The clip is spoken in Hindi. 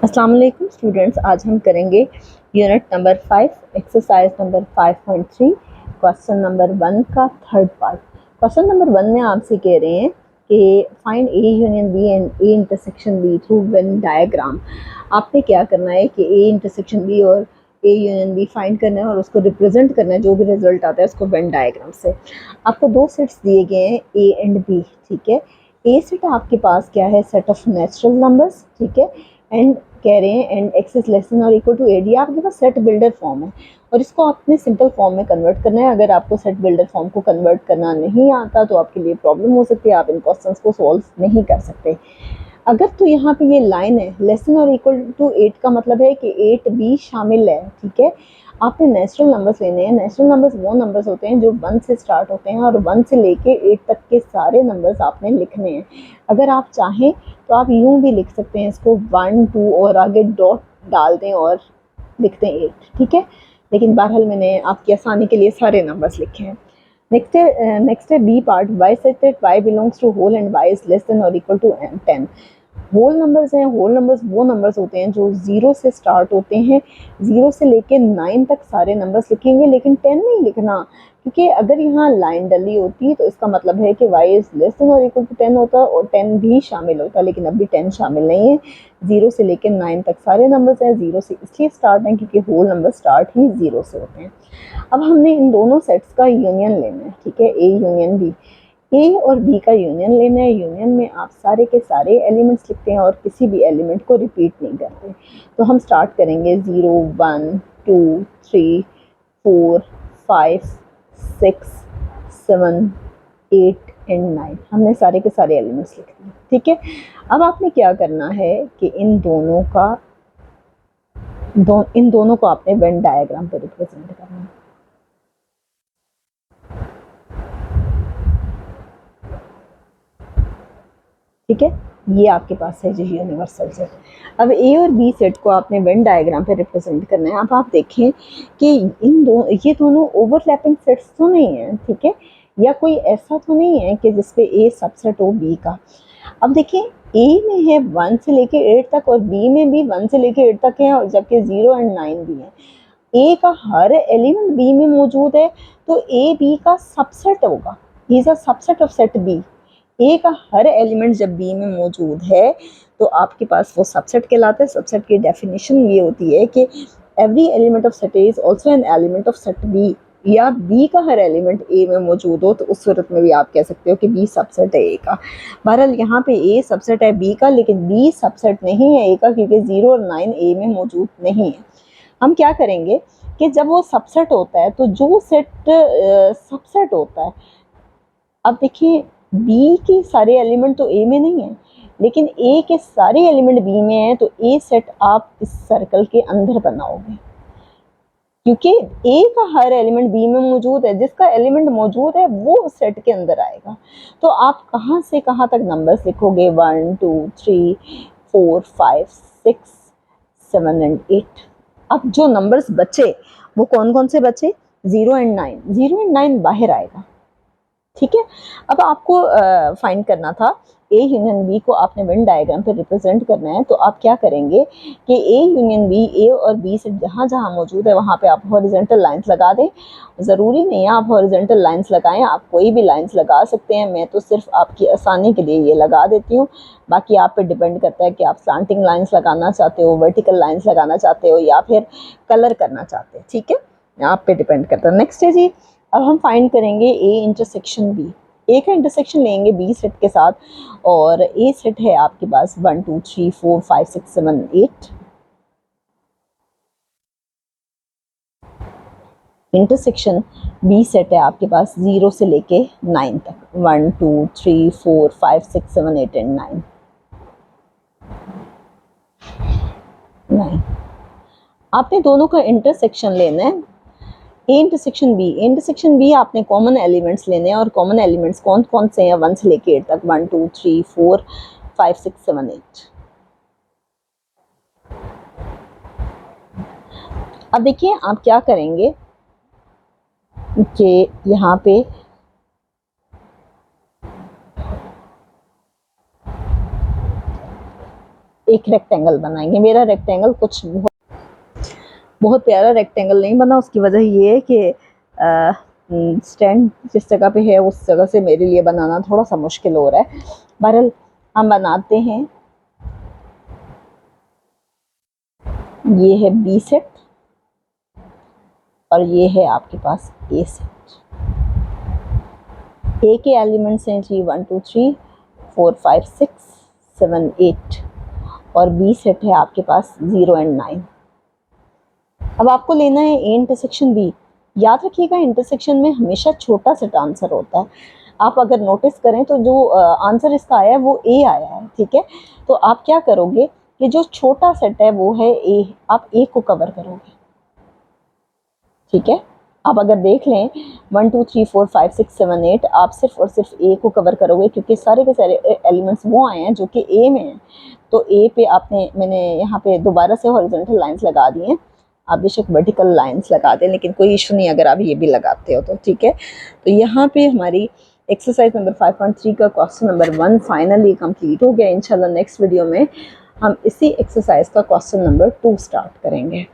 अस्सलाम वालेकुम स्टूडेंट्स, आज हम करेंगे unit number 5 exercise number 5.3 question number 1 का थर्ड पार्ट। क्वेश्चन नंबर 1 में आपसे कह रहे हैं कि find A union B and A intersection B through Venn diagram. आपने क्या करना है कि ए इंटरसेक्शन बी और ए यूनियन बी फाइंड करना है और उसको रिप्रेजेंट करना है, जो भी रिजल्ट आता है उसको वेन डायग्राम से। आपको दो सेट्स दिए गए हैं ए एंड बी, ठीक है। ए सेट आपके पास क्या है, सेट ऑफ नेचुरल नंबर्स, ठीक है। एंड कह रहे हैं and x is less than और इक्वल टू एडी, आपके पास सेट बिल्डर फॉर्म है और इसको आपने सिंपल फॉर्म में कन्वर्ट करना है। अगर आपको सेट बिल्डर फॉर्म को कन्वर्ट करना नहीं आता तो आपके लिए प्रॉब्लम हो सकती है, आप इन क्वेश्चंस को सॉल्व नहीं कर सकते। अगर तो यहाँ पे ये लाइन है लेस देन और इक्वल टू 8 का मतलब है कि 8 भी शामिल है, ठीक है। आपने नेचुरल नंबर्स लेने हैं। नेचुरल नंबर्स वो नंबर्स होते हैं जो 1 से स्टार्ट होते हैं और 1 से लेके 8 तक के सारे नंबर्स आपने लिखने हैं। अगर आप चाहें तो आप यूं भी लिख सकते हैं इसको 1 2 और आगे डॉट डाल दें और लिखते हैं 8, ठीक है। लेकिन बहरहाल मैंने आपकी आसानी के लिए सारे नंबर्स लिखे हैं। नेक्स्ट है B part. Y set that Y belongs to whole and Y is less than और इक्वल टू 10। होल नंबर्स हैं। होल नंबर्स वो नंबर्स होते हैं जो 0 से स्टार्ट होते हैं। 0 से लेके 9 तक सारे नंबर्स लिखेंगे, लेकिन 10 नहीं लिखना, क्योंकि अगर यहाँ लाइन डली होती तो इसका मतलब है कि y इज लेस देन और इक्वल टू 10 होता और 10 भी शामिल होता, लेकिन अभी 10 शामिल नहीं है। 0 से लेके 9 तक सारे नंबर्स हैं। 0 से इसलिए स्टार्ट हैं क्योंकि होल नंबर स्टार्ट ही 0 से होते हैं। अब हमने इन दोनों सेट्स का यूनियन लेना है, ठीक है, ए यूनियन बी। ए और बी का यूनियन लेना है। यूनियन में आप सारे के सारे एलिमेंट्स लिखते हैं और किसी भी एलिमेंट को रिपीट नहीं करते। तो हम स्टार्ट करेंगे 0 1 2 3 4 5 6 7 8 एंड 9। हमने सारे के सारे एलिमेंट्स लिख दिए, ठीक है। अब आपने क्या करना है कि इन दोनों को आपने वेन डायग्राम पे रिप्रेजेंट करना है। ठीक है, ये आपके पास है जो यूनिवर्सल सेट। अब ए और बी सेट को आपने वेन डायग्राम पे रिप्रेजेंट करना है। अब आप देखें कि ये दोनों ओवरलैपिंग सेट्स तो नहीं है, ठीक है, या कोई ऐसा तो नहीं है कि जिसपे ए सबसेट हो बी का। अब देखिए, ए में है 1 से लेके 8 तक और बी में भी 1 से लेके 8 तक है, और जबकि 0 एंड 9 भी है। ए का हर एलिमेंट बी में मौजूद है, तो ए बी का सबसेट होगा। He is a subset of set b. A का हर एलिमेंट जब बी में मौजूद है तो आपके पास वो सबसेट कहलाता है। सबसेट की डेफिनेशन ये होती है कि every element of set A is also an element of set B, या बी का हर एलिमेंट ए में मौजूद हो तो उस सूरत में भी आप कह सकते हो कि बी सबसेट है ए का। बहरहाल यहाँ पे ए सबसेट है बी का, लेकिन बी सबसेट नहीं है ए का, क्योंकि 0 और 9 ए में मौजूद नहीं है। हम क्या करेंगे कि जब वो सबसेट होता है तो जो सेट सबसेट होता है, अब देखिए बी के सारे एलिमेंट तो ए में नहीं है, लेकिन ए के सारे एलिमेंट बी में है, तो ए सेट आप इस सर्कल के अंदर बनाओगे, क्योंकि ए का हर एलिमेंट बी में मौजूद है। जिसका एलिमेंट मौजूद है वो सेट के अंदर आएगा। तो आप कहाँ से कहाँ तक नंबर्स लिखोगे, 1 2 3 4 5 6 7 एंड 8। अब जो नंबर्स बचे वो कौन कौन से बचे, 0 एंड 9। 0 एंड 9 बाहर आएगा, ठीक है। अब आपको फाइंड करना था ए यूनियन बी को आपने वेन डायग्राम पे रिप्रेजेंट करना है। तो आप क्या करेंगे कि ए यूनियन बी, ए और बी से जहाँ जहाँ मौजूद है वहाँ पे आप हॉरिजॉन्टल लाइंस लगा दें। ज़रूरी नहीं है आप हॉरिजॉन्टल लाइंस लगाएं, आप कोई भी लाइंस लगा सकते हैं। मैं तो सिर्फ आपकी आसानी के लिए ये लगा देती हूँ, बाकी आप पे डिपेंड करता है कि आप स्लांटिंग लाइंस लगाना चाहते हो, वर्टिकल लाइंस लगाना चाहते हो, या फिर कलर करना चाहते हैं, ठीक है, आप पे डिपेंड करता है। नेक्स्ट है जी, अब हम फाइंड करेंगे ए इंटरसेक्शन बी। ए का इंटरसेक्शन लेंगे बी सेट के साथ, और ए सेट है आपके पास 1 2 3 4 5 6 7 8। इंटरसेक्शन बी सेट है आपके पास 0 से लेके 9 तक, 1 2 3 4 5 6 7 8 एंड 9। आपने दोनों का इंटरसेक्शन लेना है। A intersection B, intersection B आपने कॉमन एलिमेंट्स लेने हैं, और कॉमन एलिमेंट्स कौन कौन से हैं, 1 से लेके 8 तक, 1 2 3 4 5 6 7 8। अब देखिए आप क्या करेंगे कि यहाँ पे एक रेक्टेंगल बनाएंगे। मेरा रेक्टेंगल कुछ बहुत प्यारा रेक्टेंगल नहीं बना, उसकी वजह ये है कि स्टैंड जिस जगह पे है उस जगह से मेरे लिए बनाना थोड़ा सा मुश्किल हो रहा है। बहरहाल हम बनाते हैं। ये है बी सेट और ये है आपके पास ए सेट। ए के एलिमेंट्स हैं जी 1 2 3 4 5 6 7 8 और बी सेट है आपके पास 0 और 9। अब आपको लेना है ए इंटरसेक्शन बी। याद रखिएगा इंटरसेक्शन में हमेशा छोटा सेट आंसर होता है। आप अगर नोटिस करें तो जो आंसर इसका आया है वो ए आया है, ठीक है। तो आप क्या करोगे कि जो छोटा सेट है वो है ए, आप ए को कवर करोगे, ठीक है। आप अगर देख लें 1 2 3 4 5 6 7 8 आप सिर्फ और सिर्फ ए को कवर करोगे क्योंकि सारे के सारे एलिमेंट्स वो आए हैं जो कि ए में हैं। तो ए पे मैंने यहाँ पे दोबारा से हॉरिजॉन्टल लाइंस लगा दी हैं। आप बेशक वर्टिकल लाइंस लगा दें लेकिन कोई इशू नहीं अगर आप ये भी लगाते हो तो, ठीक है। तो यहाँ पे हमारी एक्सरसाइज नंबर 5.3 का क्वेश्चन नंबर 1 फाइनली कंप्लीट हो गया। इंशाल्लाह नेक्स्ट वीडियो में हम इसी एक्सरसाइज का क्वेश्चन नंबर 2 स्टार्ट करेंगे।